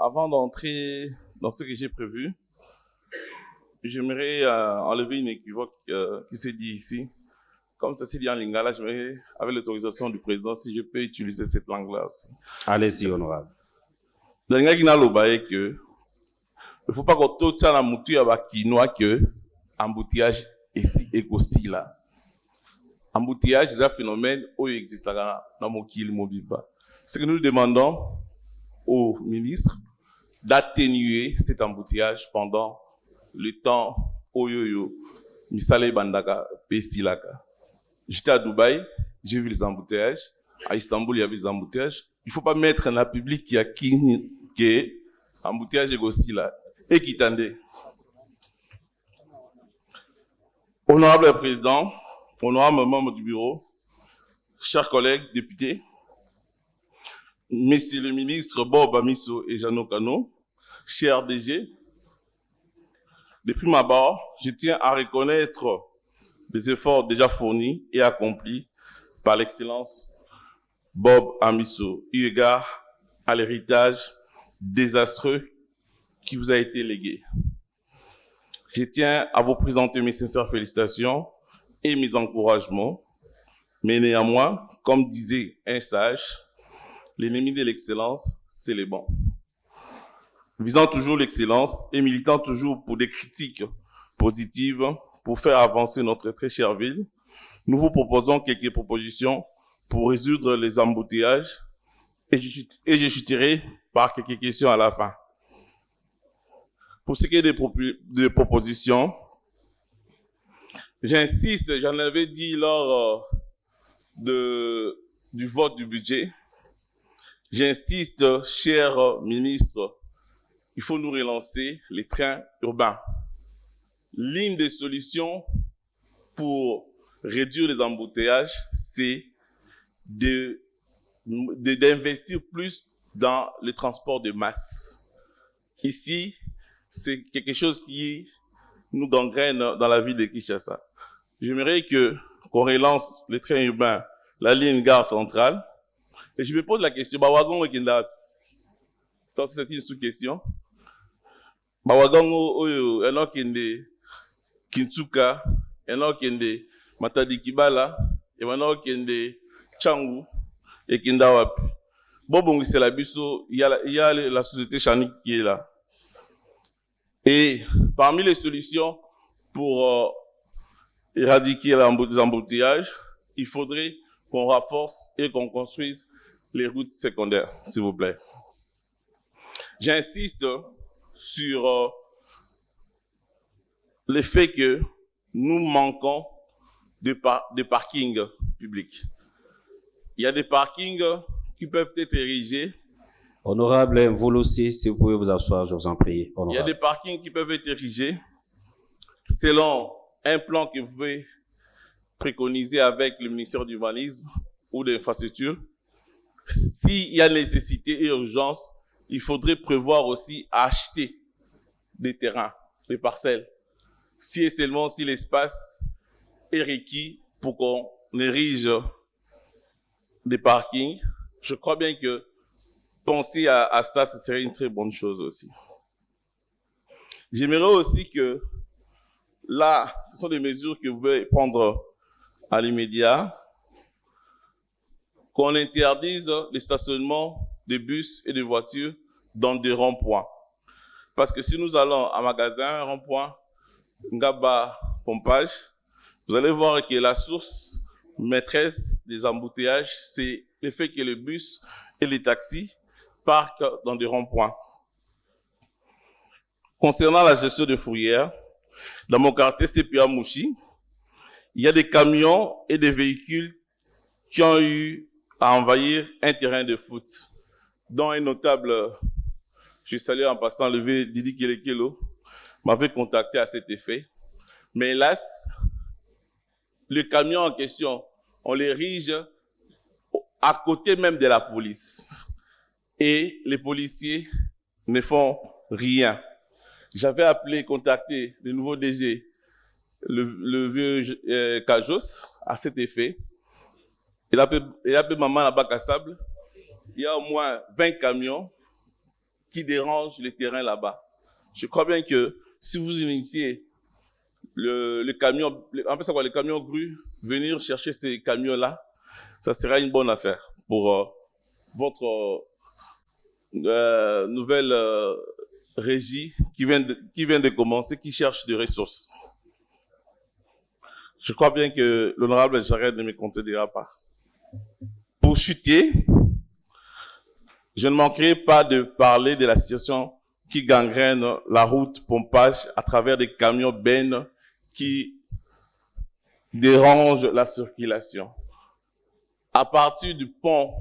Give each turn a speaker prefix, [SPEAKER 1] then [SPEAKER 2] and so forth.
[SPEAKER 1] Avant d'entrer dans ce que j'ai prévu, j'aimerais enlever une équivoque qui s'est dit ici. Comme ça s'est dit en lingala, j'aimerais, avec l'autorisation du président, si je peux utiliser cette langue-là aussi.
[SPEAKER 2] Allez-y, honorable.
[SPEAKER 1] Dans le que il ne faut pas qu'on tout ça la mouture avec quinoa que embouteillage ici et costi là. Embouteillage, c'est un phénomène où il existe là dans mon kill mobile. Ce que nous demandons au ministre d'atténuer cet embouteillage pendant le temps Oyoyo, Misale Bandaka, Pestilaka. J'étais à Dubaï, j'ai vu les embouteillages. À Istanbul, il y avait des embouteillages. Il ne faut pas mettre dans la public qui a qui embouteillage et là. Et qui tendait. Honorable Président, honorable membre du bureau, chers collègues députés, Messieurs le ministre Bob Amiso et Jeannot Kano, chers DG, depuis ma barre, je tiens à reconnaître les efforts déjà fournis et accomplis par l'excellence Bob Amiso, eu égard à l'héritage désastreux qui vous a été légué. Je tiens à vous présenter mes sincères félicitations et mes encouragements, mais néanmoins, comme disait un sage, l'ennemi de l'excellence, c'est les bons. Visant toujours l'excellence et militant toujours pour des critiques positives pour faire avancer notre très chère ville, nous vous proposons quelques propositions pour résoudre les embouteillages et je chuterai par quelques questions à la fin. Pour ce qui est des propositions, j'insiste, j'en avais dit lors du vote du budget, j'insiste, cher ministre, il faut nous relancer les trains urbains. L'une des solutions pour réduire les embouteillages, c'est d'investir plus dans le transport de masse. Ici, c'est quelque chose qui nous gangrène dans la ville de Kinshasa. J'aimerais qu'on relance les trains urbains, la ligne gare centrale. Et je me pose la question, Bawagon et Kinda, ça c'est une sous-question. Bawagon eno kende Kintsuka, eno kende Matadi Kibala, eno kende Changu et Kinda Wapi. Bon, c'est la biso, il y a la société Chanik qui est là. Et parmi les solutions pour éradiquer les embouteillages, il faudrait qu'on renforce et qu'on construise les routes secondaires, s'il vous plaît. J'insiste sur le fait que nous manquons de parkings publics. Il y a des parkings qui peuvent être érigés.
[SPEAKER 2] Honorable Volossi, si vous pouvez vous asseoir, je vous en prie. Honorable.
[SPEAKER 1] Il y a des parkings qui peuvent être érigés selon un plan que vous pouvez préconiser avec le ministère du Urbanisme ou de l'Infrastructure. S'il y a nécessité et urgence, il faudrait prévoir aussi acheter des terrains, des parcelles, si et seulement si l'espace est requis pour qu'on érige des parkings. Je crois bien que penser à ça, ce serait une très bonne chose aussi. J'aimerais aussi que, là, ce sont des mesures que vous pouvez prendre à l'immédiat, qu'on interdise le stationnement des bus et des voitures dans des ronds-points. Parce que si nous allons à un magasin, un rond-point, Ngaba Pompage, vous allez voir que la source maîtresse des embouteillages, c'est le fait que les bus et les taxis parquent dans des ronds-points. Concernant la gestion des fourrières, dans mon quartier CPA Mouchi, il y a des camions et des véhicules qui ont eu à envahir un terrain de foot, dont un notable, je salue en passant le V Didi Kelekelo, m'avait contacté à cet effet. Mais hélas, le camion en question, on l'érige à côté même de la police. Et les policiers ne font rien. J'avais appelé, contacté le nouveau DG, le vieux Kajos, à cet effet. Il a appelé maman là-bas à Sable. Il y a au moins 20 camions qui dérangent le terrain là-bas. Je crois bien que si vous initiez le camion, en fait, les camions grues, venir chercher ces camions-là, ça sera une bonne affaire pour votre nouvelle régie qui vient de commencer, qui cherche des ressources. Je crois bien que l'honorable Jared ne me contredira pas. Pour chuter, je ne manquerai pas de parler de la situation qui gangrène la route pompage à travers des camions bennes qui dérangent la circulation. À partir du pont